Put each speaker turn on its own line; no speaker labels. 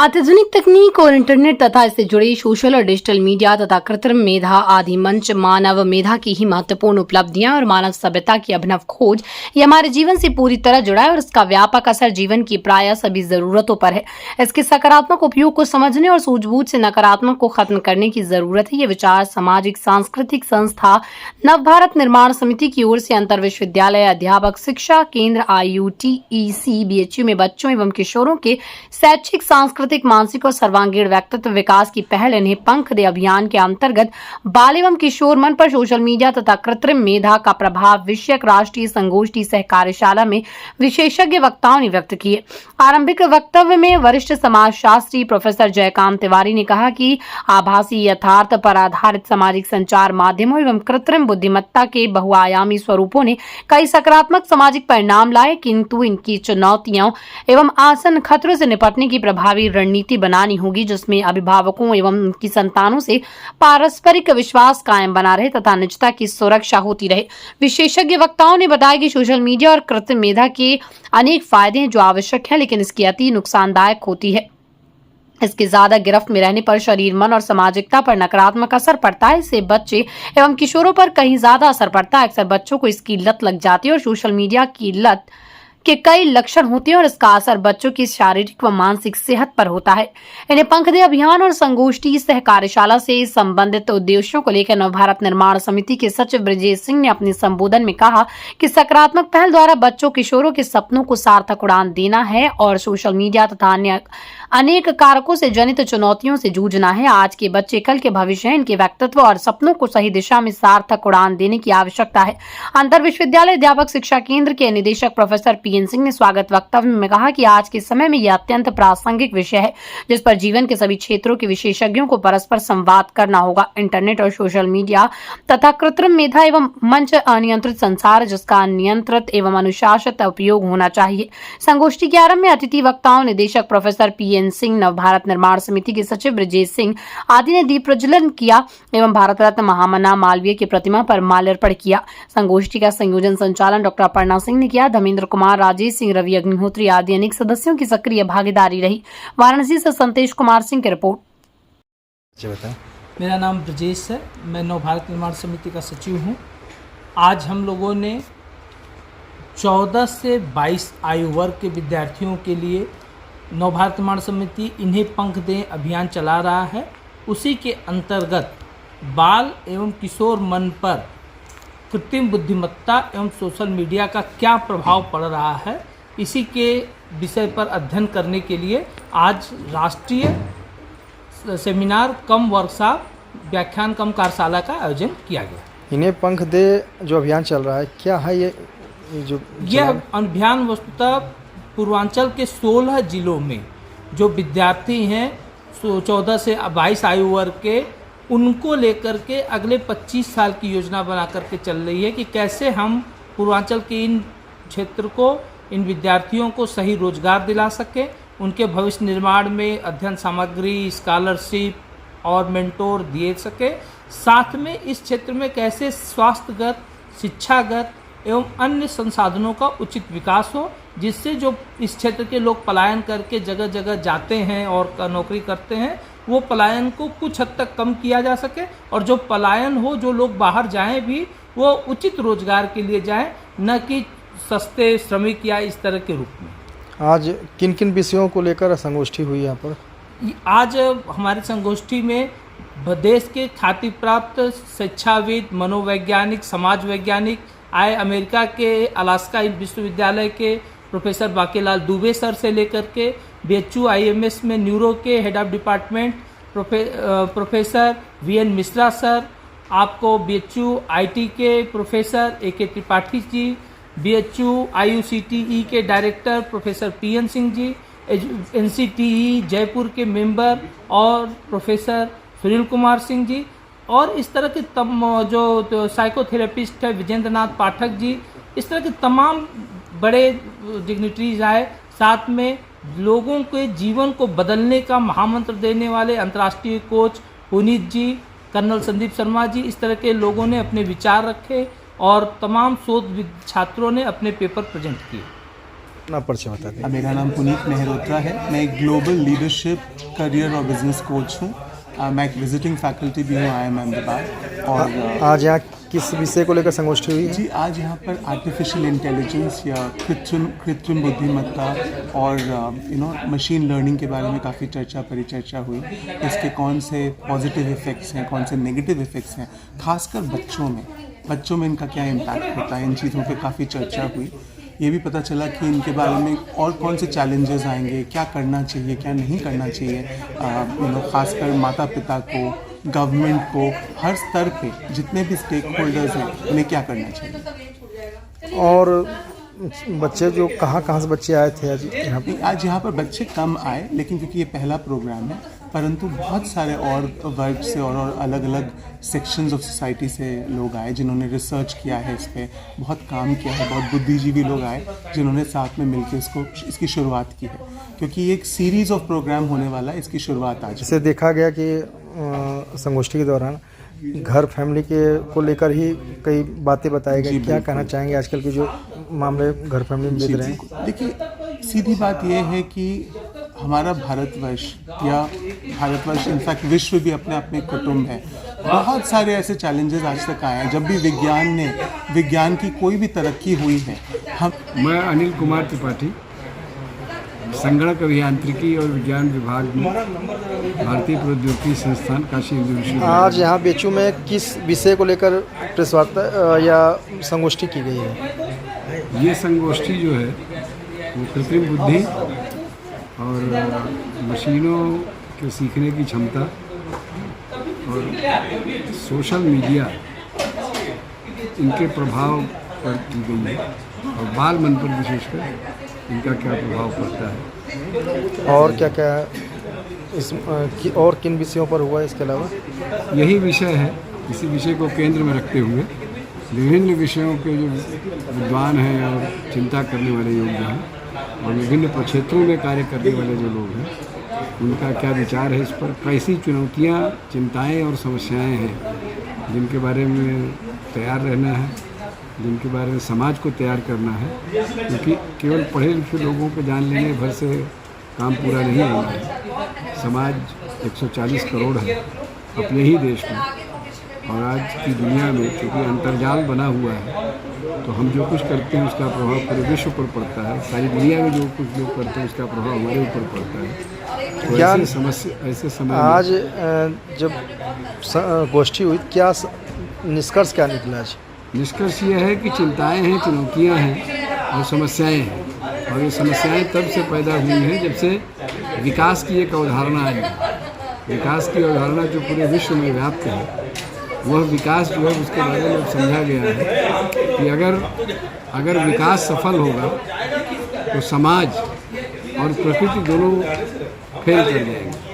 आधुनिक तकनीक और इंटरनेट तथा इससे जुड़े सोशल और डिजिटल मीडिया तथा कृत्रिम मेधा आदि मंच मानव मेधा की ही महत्वपूर्ण उपलब्धियां और मानव सभ्यता की अभिनव खोज ये हमारे जीवन से पूरी तरह जुड़ा है और इसका व्यापक असर जीवन की प्राय सभी जरूरतों पर है। इसके सकारात्मक उपयोग को समझने और सूझबूझ से नकारात्मक को खत्म करने की जरूरत है। ये विचार सामाजिक सांस्कृतिक संस्था नवभारत निर्माण समिति की ओर से अंतर विश्वविद्यालय अध्यापक शिक्षा केंद्र IUTEC BHU में बच्चों एवं किशोरों के शैक्षिक सांस्कृतिक मानसिक और सर्वांगीण व्यक्तित्व विकास की पहल इन्हें पंख दे अभियान के अंतर्गत बाल एवं किशोर मन पर सोशल मीडिया तथा कृत्रिम मेधा का प्रभाव विषयक राष्ट्रीय संगोष्ठी सह कार्यशाला में विशेषज्ञ वक्ताओं ने व्यक्त किए। आरंभिक वक्तव्य में वरिष्ठ समाजशास्त्री प्रोफेसर जयकांत तिवारी ने कहा कि आभासी यथार्थ पर आधारित सामाजिक संचार माध्यमों एवं कृत्रिम बुद्धिमत्ता के बहुआयामी स्वरूपों ने कई सकारात्मक सामाजिक परिणाम लाए, किंतु इनकी चुनौतियों एवं आसन खतरों से निपटने की प्रभावी रणनीति बनानी होगी जिसमें अभिभावकों एवं उनकी संतानों से पारस्परिक विश्वास कायम बना रहे तथा निजता की सुरक्षा होती रहे। विशेषज्ञ वक्ताओं ने बताया कि सोशल मीडिया और कृत्रिम मेधा के अनेक फायदे हैं जो आवश्यक है, लेकिन इसकी अति नुकसानदायक होती है। इसके ज्यादा गिरफ्त में रहने पर शरीर मन और सामाजिकता पर नकारात्मक असर पड़ता है। इससे बच्चे एवं किशोरों पर कहीं ज्यादा असर पड़ता है। अक्सर बच्चों को इसकी लत लग जाती है और सोशल मीडिया की लत के कई लक्षण होते हैं और इसका असर बच्चों की शारीरिक व मानसिक सेहत पर होता है। इन्हें पंख दे अभियान और संगोष्ठी सह कार्यशाला से संबंधित उद्देश्यों को लेकर नवभारत निर्माण समिति के सचिव ब्रजेश सिंह ने अपने संबोधन में कहा कि सकारात्मक पहल द्वारा बच्चों किशोरों के सपनों को सार्थक उड़ान देना है और सोशल मीडिया तथा अन्य अनेक कारकों से जनित चुनौतियों से जूझना है। आज के बच्चे कल के भविष्य हैं, इनके व्यक्तित्व और सपनों को सही दिशा में सार्थक उड़ान देने की आवश्यकता है। अंतर विश्वविद्यालय अध्यापक शिक्षा केंद्र के निदेशक प्रोफेसर PN सिंह ने स्वागत वक्तव्य में कहा कि आज के समय में यह अत्यंत प्रासंगिक विषय है जिस पर जीवन के सभी क्षेत्रों के विशेषज्ञों को परस्पर संवाद करना होगा। इंटरनेट और सोशल मीडिया तथा कृत्रिम मेधा एवं मंच अनियंत्रित संसार जिसका नियंत्रित एवं अनुशासित उपयोग होना चाहिए। संगोष्ठी के आरंभ में अतिथि वक्ताओं निदेशक प्रोफेसर PN सिंह, नवभारत निर्माण समिति के सचिव ब्रजेश सिंह आदि ने दीप प्रज्वलन किया एवं भारत रत्न महामना मालवीय की प्रतिमा पर माल्यार्पण किया। संगोष्ठी का संयोजन संचालन डॉक्टर अपर्णा सिंह ने किया। धर्मेंद्र कुमार, राजेश सिंह, रवि अग्निहोत्री आदि अनेक सदस्यों की सक्रिय भागीदारी रही। वाराणसी से संतेश कुमार सिंह की रिपोर्ट।
मेरा नाम ब्रजेश है, मैं नवभारत निर्माण समिति का सचिव हूँ। आज हम लोगों ने 14 से 22 आयु वर्ग के विद्यार्थियों के लिए नवभारत निर्माण समिति इन्हें पंख दें अभियान चला रहा है। उसी के अंतर्गत बाल एवं किशोर मन पर कृत्रिम बुद्धिमत्ता एवं सोशल मीडिया का क्या प्रभाव पड़ रहा है, इसी के विषय पर अध्ययन करने के लिए आज राष्ट्रीय सेमिनार कम वर्कशॉप व्याख्यान कम कार्यशाला का आयोजन किया गया।
इन्हें पंख दे जो अभियान चल रहा है, क्या है
यह अभियान वस्तुतः पूर्वांचल के 16 जिलों में जो विद्यार्थी हैं 14 से 22 आयु वर्ग के, उनको लेकर के अगले 25 साल की योजना बना करके चल रही है कि कैसे हम पूर्वांचल के इन क्षेत्र को, इन विद्यार्थियों को सही रोजगार दिला सकें, उनके भविष्य निर्माण में अध्ययन सामग्री, स्कॉलरशिप और मेंटोर दिए सके। साथ में इस क्षेत्र में कैसे स्वास्थ्यगत, शिक्षागत एवं अन्य संसाधनों का उचित विकास हो, जिससे जो इस क्षेत्र के लोग पलायन करके जगह जगह जाते हैं और नौकरी करते हैं, वो पलायन को कुछ हद तक कम किया जा सके और जो पलायन हो, जो लोग बाहर जाएं भी, वो उचित रोजगार के लिए जाएं, न कि सस्ते श्रमिक या इस तरह के रूप में।
आज किन किन विषयों को लेकर संगोष्ठी हुई यहाँ पर?
आज हमारे संगोष्ठी में देश के ख्याति प्राप्त शिक्षाविद, मनोवैज्ञानिक, समाज वैज्ञानिक आए। अमेरिका के अलास्का विश्वविद्यालय के प्रोफेसर बाकीलाल दुबे सर से लेकर के BHU IMS में न्यूरो के head of department professor VN Mishra sir, आपको BHU IT के professor AK Tripathi ji, BHU IUCTE के director professor PN Singh ji, NCTE Jaipur के मेंबर और प्रोफेसर सुनील कुमार सिंह जी, और इस तरह के जो साइकोथेरेपिस्ट है विजेंद्र नाथ पाठक जी, इस तरह के तमाम बड़े डिग्निटरीज आए। साथ में लोगों के जीवन को बदलने का महामंत्र देने वाले अंतर्राष्ट्रीय कोच पुनीत जी, कर्नल संदीप शर्मा जी, इस तरह के लोगों ने अपने विचार रखे और तमाम शोध छात्रों ने अपने पेपर प्रेजेंट किए।
अपना परिचय बता दें।
मेरा नाम पुनीत मेहरोत्रा है। मैं एक ग्लोबल लीडरशिप करियर और बिजनेस कोच हूँ। मैं एक विजिटिंग फैकल्टी भी हूँ IIM अहमदाबाद। और
आज यहाँ किस विषय को लेकर संगोष्ठी हुई है?
जी, आज यहाँ पर आर्टिफिशियल इंटेलिजेंस या कृत्रिम बुद्धिमत्ता और मशीन लर्निंग के बारे में काफ़ी परिचर्चा हुई। इसके कौन से पॉजिटिव इफ़ेक्ट्स हैं, कौन से नेगेटिव इफ़ेक्ट्स हैं, खासकर बच्चों में इनका क्या इम्पैक्ट होता है, इन चीज़ों पे काफ़ी चर्चा हुई। ये भी पता चला कि इनके बारे में और कौन से चैलेंजेस आएंगे, क्या करना चाहिए, क्या नहीं करना चाहिए, खासकर माता पिता को, गवर्नमेंट को, हर स्तर पे जितने भी स्टेक होल्डर्स हैं उन्हें क्या करना चाहिए।
और बच्चे जो कहाँ से बच्चे आए थे
आज यहाँ पर बच्चे कम आए, लेकिन क्योंकि ये पहला प्रोग्राम है, परंतु बहुत सारे और वर्ग से और अलग अलग सेक्शंस ऑफ सोसाइटी से लोग आए जिन्होंने रिसर्च किया है, इस पर बहुत काम किया है। बहुत बुद्धिजीवी लोग आए जिन्होंने साथ में मिलकर इसकी शुरुआत की है, क्योंकि ये एक सीरीज़ ऑफ प्रोग्राम होने वाला है। इसकी शुरुआत आज
इसे देखा गया कि संगोष्ठी के दौरान घर फैमिली को लेकर ही कई बातें बताई गई। क्या कहना चाहेंगे आजकल के जो मामले घर फैमिली में देख रहे हैं?
देखिए, सीधी बात यह है कि हमारा भारतवर्ष इनफैक्ट विश्व भी अपने अपने कुटुंब है। बहुत सारे ऐसे चैलेंजेस आज तक आए हैं। जब भी विज्ञान की कोई भी तरक्की हुई है,
मैं अनिल कुमार त्रिपाठी, संगणक अभियांत्रिकी और विज्ञान विभाग में भारतीय प्रौद्योगिकी संस्थान काशी विश्वविद्यालय।
आज यहाँ बेचू में किस विषय को लेकर प्रेस वार्ता या संगोष्ठी की गई है?
ये संगोष्ठी जो है वो कृत्रिम बुद्धि और मशीनों के सीखने की क्षमता और सोशल मीडिया, इनके प्रभाव पर की गई है, और बाल मन पर विशेषकर इनका क्या प्रभाव पड़ता है।
और क्या और किन विषयों पर हुआ इसके अलावा?
यही विषय है। इसी विषय को केंद्र में रखते हुए विभिन्न विषयों के जो विद्वान हैं और चिंता करने वाले लोग हैं और विभिन्न क्षेत्रों में कार्य करने वाले जो लोग हैं, उनका क्या विचार है इस पर, कैसी चुनौतियाँ, चिंताएं और समस्याएं हैं जिनके बारे में तैयार रहना है, जिनके बारे में समाज को तैयार करना है। क्योंकि केवल पढ़े लिखे लोगों को जान लेने भर से काम पूरा नहीं होना है। समाज 140 करोड़ है अपने ही देश में, और आज की दुनिया में क्योंकि अंतर्जाल बना हुआ है, तो हम जो कुछ करते हैं उसका प्रभाव पूरे विश्व पर पड़ता है। सारी दुनिया में जो कुछ लोग करते हैं उसका प्रभाव हमारे ऊपर पड़ता है। तो ऐसे समय
आज जब गोष्ठी हुई, क्या निष्कर्ष क्या निकला?
निष्कर्ष ये है कि चिंताएं हैं, चुनौतियां हैं और समस्याएं हैं, और ये समस्याएं तब से पैदा हुई हैं जब से विकास की एक अवधारणा आई। विकास की अवधारणा जो पूरे विश्व में व्याप्त है, वह विकास जो है उसके बारे में समझा गया है कि अगर विकास सफल होगा तो समाज और प्रकृति दोनों फेल कर जाएंगे।